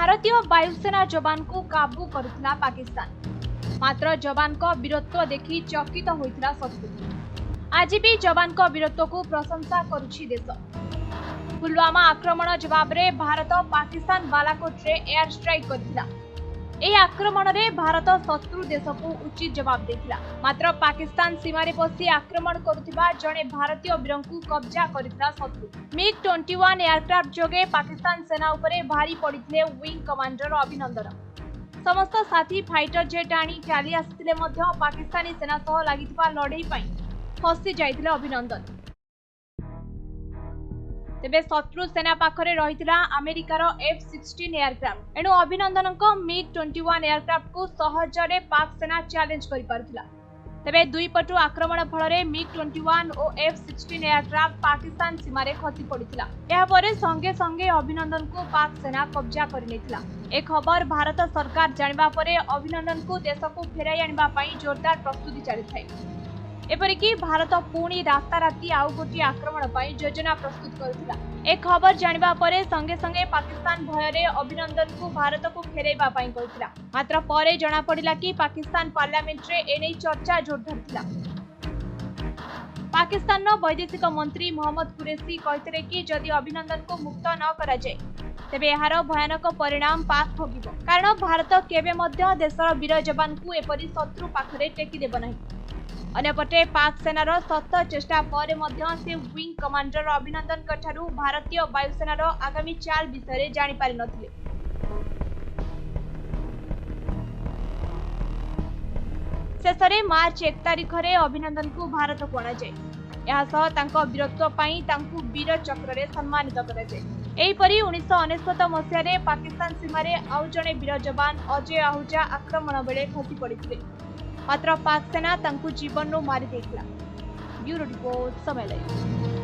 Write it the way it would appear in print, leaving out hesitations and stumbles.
भारतीय वायुसेना जवान को काबू करुथिला पाकिस्तान। मात्र जवान को वीरत्व देखि चकित होइथिला शत्रु। आज भी जवान को वीरत्व को प्रशंसा करुछि देश। पुलवामा आक्रमण जवाब रे भारत पाकिस्तान बालाकोट रे एयर स्ट्राइक करिथिला। एही आक्रमण रे भारत शत्रु देश को उचित जवाब देथिला। मात्र पाकिस्तान सीमा रे बसी आक्रमण करुथिबा जणे भारतीय वीरंकु कब्जा करिथिला शत्रु। MiG-21 एयरक्राफ्ट जोगे पाकिस्तान सेना उपरे भारी पड़िथिले विंग कमांडर अभिनंदन। समस्त साथी फाइटर जेट आनी चाली आसिथिले मध्य पाकिस्तानी सेना सह लागिथिबा लड़ाई पई फसी जाइथिले अभिनंदन। तेबे शत्रु सेना पाखरे रहिथिला अमेरिकार F-16 एयरक्राफ्ट। एणु अभिनंदन MiG-21 एयरक्राफ्ट को सहजरे पाक सेना चैलेंज करि पारथिला। तेबे दुई पटु आक्रमण फल MiG-21 और F-16 एयरक्राफ्ट पाकिस्तान सीमा रे खसी पड़िथिला। एहा परे संगे संगे अभिनंदन को पाक सेना कब्जा करि लेथिला। ए खबर भारत सरकार जानिबा परे अभिनंदन को देश को फेराई आनिबा पई जोरदार प्रस्तुति चली थाए। एपरिकी भारत पुणी राताराती आउ गोटी आक्रमण पई योजना प्रस्तुत करथिला। ए खबर जानिबा परे संगे संगे पाकिस्तान भयरे अभिनंदन को भारत को फेराइबा पई कहथिला। मात्र परे जणा पड़िला कि पाकिस्तान पार्लियामेंट रे एनै चर्चा जोर धरथिला। पाकिस्तान वैदेशिक मंत्री मोहम्मद कुरैशी कहथिले कि जदि अभिनंदन को मुक्त न करा जाय तेबे एहार भयानक परिणाम पाक भोगिबो। कारण भारत केबे मध्य देशर वीर जवान को एपरि शत्रु पाखरे टेकी देबो नाही। अन्यपटे पाक सेनार सत चेष्टा पर मध्य से विंग कमांडर अभिनंदन ठारू भारतीय वायुसेनार आगामी चाल विषय जानि पारि नथिले। शेषरे मार्च 1 तारिख रे अभिनंदन को भारत को अणा जाए। यह सह तांको वीरत्व पई तांको वीर चक्र रे सम्मानित करा जाए। एहीपरि 1999 मसिया रे पाकिस्तान सीमा रे आउ जणे वीर जवान अजय आहूजा आक्रमण बेले खसी पड़िथिले। मात्र पाक सेना तांको जीवन रो मारी देथिला। ब्यूरो रिपोर्ट समय लाइव।